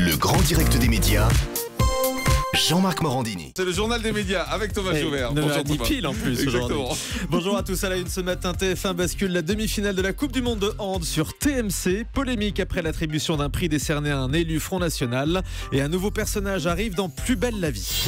Le grand direct des médias, Jean-Marc Morandini. C'est le journal des médias avec Thomas Joubert. Bonjour Thomas. Pile en plus aujourd'hui. Bonjour à tous, à la une ce matin. TF1 bascule la demi-finale de la Coupe du Monde de hand sur TMC. Polémique après l'attribution d'un prix décerné à un élu Front National. Et un nouveau personnage arrive dans Plus belle la vie.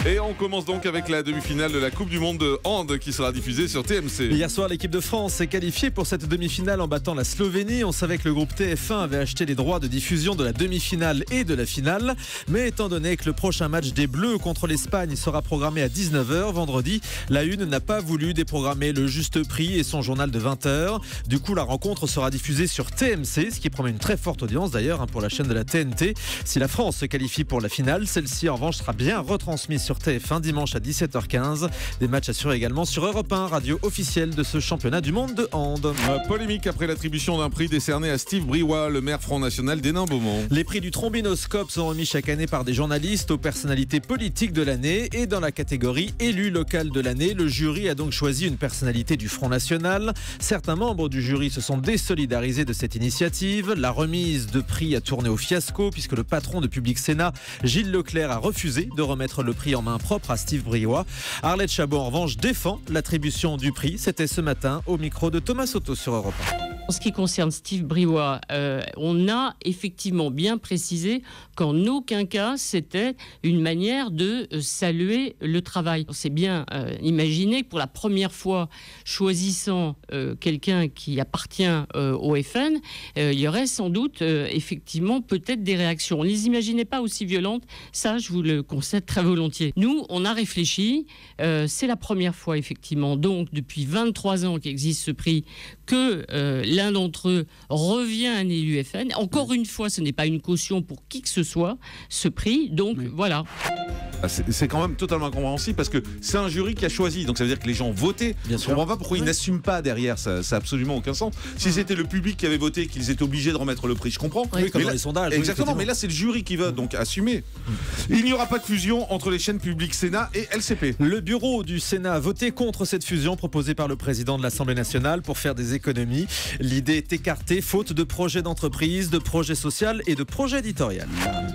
Et on commence donc avec la demi-finale de la Coupe du Monde de hand qui sera diffusée sur TMC. Hier soir, l'équipe de France s'est qualifiée pour cette demi-finale en battant la Slovénie. On savait que le groupe TF1 avait acheté les droits de diffusion de la demi-finale et de la finale. Mais étant donné que le prochain match des Bleus contre l'Espagne sera programmé à 19h vendredi, la Une n'a pas voulu déprogrammer le Juste Prix et son journal de 20h. Du coup, la rencontre sera diffusée sur TMC, ce qui promet une très forte audience d'ailleurs pour la chaîne de la TNT. Si la France se qualifie pour la finale, celle-ci en revanche sera bien retransmise sur TF1 dimanche à 17h15. Des matchs assurés également sur Europe 1, radio officielle de ce championnat du monde de hand. Polémique après l'attribution d'un prix décerné à Steve Briouat, le maire Front National d'Hénin-Beaumont. Les prix du Trombinoscope sont remis chaque année par des journalistes aux personnalités politiques de l'année, et dans la catégorie élu local de l'année, le jury a donc choisi une personnalité du Front National. Certains membres du jury se sont désolidarisés de cette initiative. La remise de prix a tourné au fiasco puisque le patron de Public Sénat, Gilles Leclerc, a refusé de remettre le prix en main propre à Steve Briouat. Arlette Chabot en revanche défend l'attribution du prix. C'était ce matin au micro de Thomas Soto sur Europe 1. En ce qui concerne Steve Briouat, on a effectivement bien précisé qu'en aucun cas c'était une manière de saluer le travail. C'est bien imaginer que pour la première fois, choisissant quelqu'un qui appartient au FN, il y aurait sans doute effectivement peut-être des réactions. On ne les imaginait pas aussi violentes, ça je vous le concède très volontiers. Nous, on a réfléchi, c'est la première fois effectivement, donc depuis 23 ans qu'existe ce prix, que l'un d'entre eux revient à un élu FN. Encore une fois, ce n'est pas une caution pour qui que ce soit, ce prix. Donc, voilà. C'est quand même totalement incompréhensible parce que c'est un jury qui a choisi. Donc ça veut dire que les gens ont voté. Bien sûr. Je ne comprends pas pourquoi ils n'assument pas derrière. Ça n'a absolument aucun sens. Si c'était le public qui avait voté et qu'ils étaient obligés de remettre le prix, je comprends. Oui, comme dans les sondages. Exactement, oui, mais là c'est le jury qui va donc assumer. Il n'y aura pas de fusion entre les chaînes publiques Sénat et LCP. Le bureau du Sénat a voté contre cette fusion proposée par le président de l'Assemblée nationale pour faire des économies. L'idée est écartée faute de projet d'entreprise, de projet social et de projet éditorial.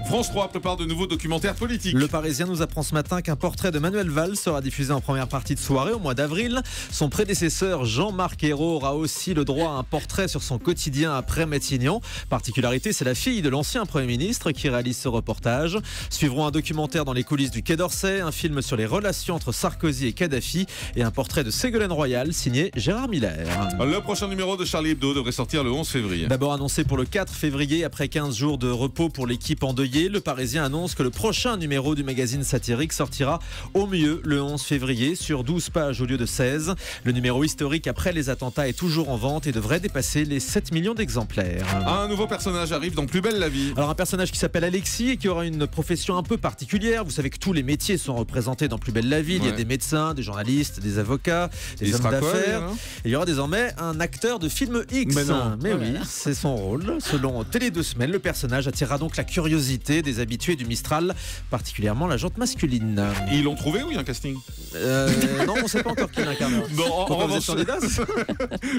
France 3 prépare de nouveaux documentaires politiques. Le Parisien nous apprend ce matin qu'un portrait de Manuel Valls sera diffusé en première partie de soirée au mois d'avril. Son prédécesseur Jean-Marc Ayrault aura aussi le droit à un portrait sur son quotidien après Matignon. Particularité, c'est la fille de l'ancien Premier ministre qui réalise ce reportage. Suivront un documentaire dans les coulisses du Quai d'Orsay, un film sur les relations entre Sarkozy et Kadhafi et un portrait de Ségolène Royal signé Gérard Miller. Le prochain numéro de Charlie Hebdo devrait sortir le 11 février. D'abord annoncé pour le 4 février, après 15 jours de repos pour l'équipe endeuillée, le Parisien annonce que le prochain numéro du magazine satirique sortira au mieux le 11 février sur 12 pages au lieu de 16. Le numéro historique après les attentats est toujours en vente et devrait dépasser les 7 millions d'exemplaires. Un nouveau personnage arrive dans Plus belle la vie. Alors un personnage qui s'appelle Alexis et qui aura une profession un peu particulière. Vous savez que tous les métiers sont représentés dans Plus belle la vie. Il y a des médecins, des journalistes, des avocats, des hommes d'affaires. Et il y aura désormais un acteur de film X. Mais oui, c'est son rôle. Selon Télé 2 Semaines, le personnage attirera donc la curiosité des habitués du Mistral, particulièrement la jante masculine. Ils l'ont trouvé ou il y a un casting? Non, on ne sait pas encore qui l'incarne. Non, en revanche,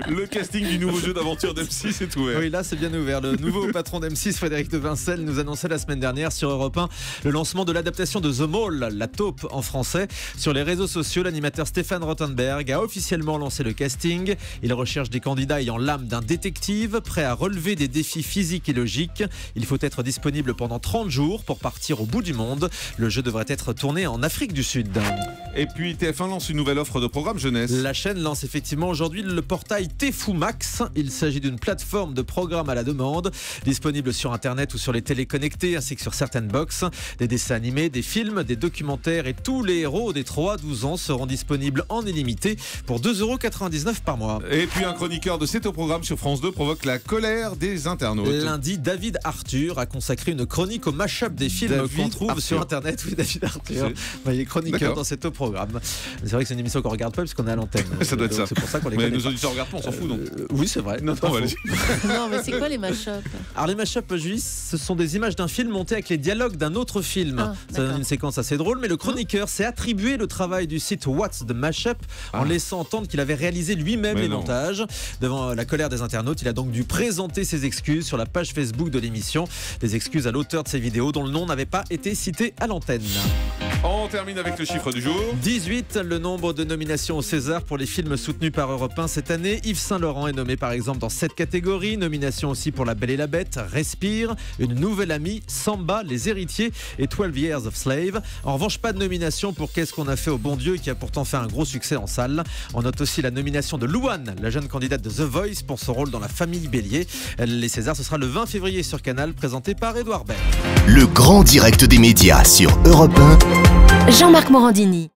le casting du nouveau jeu d'aventure d'M6 est ouvert. Oui, là c'est bien ouvert. Le nouveau patron d'M6, Frédéric de Vincel, nous annonçait la semaine dernière sur Europe 1 le lancement de l'adaptation de The Mole, la taupe en français. Sur les réseaux sociaux, l'animateur Stéphane Rothenberg a officiellement lancé le casting. Il recherche des candidats ayant l'âme d'un détective, prêts à relever des défis physiques et logiques. Il faut être disponible pendant 30 jours pour partir au bout du monde. Le jeu devrait être tourné en Afrique du Sud. Et puis TF1 lance une nouvelle offre de programme jeunesse. La chaîne lance effectivement aujourd'hui le portail Tfou Max. Il s'agit d'une plateforme de programmes à la demande, disponible sur internet ou sur les télés connectées ainsi que sur certaines box. Des dessins animés, des films, des documentaires et tous les héros des 3-12 ans seront disponibles en illimité pour 2,99 € par mois. Et puis un chroniqueur de C'est au programme sur France 2 provoque la colère des internautes. Lundi, David Arthur a consacré une chronique au mash-up des films qu'on trouve sur internet. Oui, David David Arthur. Il est chroniqueur D'accord. dans cet programme. C'est vrai que c'est une émission qu'on regarde pas puisqu'on est à l'antenne. Ça doit être ça. C'est pour ça qu'on les Mais connaît nos pas. auditeurs regardent pas, on s'en fout donc. Oui, c'est vrai. Non, Pas faux. allez-y. Non, mais c'est quoi les mashups? Alors les mashups, Julie, ce sont des images d'un film monté avec les dialogues d'un autre film. Ah, Ça donne d'accord. une séquence assez drôle, mais le chroniqueur s'est attribué le travail du site What's the Mashup en laissant entendre qu'il avait réalisé lui-même Mais les non. montages. Devant la colère des internautes, il a donc dû présenter ses excuses sur la page Facebook de l'émission. Des excuses à l'auteur de ces vidéos dont le nom n'avait pas été cité à l'antenne. On termine avec le chiffre du jour. 18, le nombre de nominations au César pour les films soutenus par Europe 1 cette année. Yves Saint-Laurent est nommé par exemple dans 7 catégories. Nomination aussi pour La Belle et la Bête, Respire, Une Nouvelle Amie, Samba, Les Héritiers et 12 Years of Slave. En revanche, pas de nomination pour Qu'est-ce qu'on a fait au bon Dieu qui a pourtant fait un gros succès en salle. On note aussi la nomination de Louane, la jeune candidate de The Voice pour son rôle dans La Famille Bélier. Les Césars, ce sera le 20 février sur Canal, présenté par Édouard Baird. Le grand direct des médias sur Europe 1. Jean-Marc Morandini.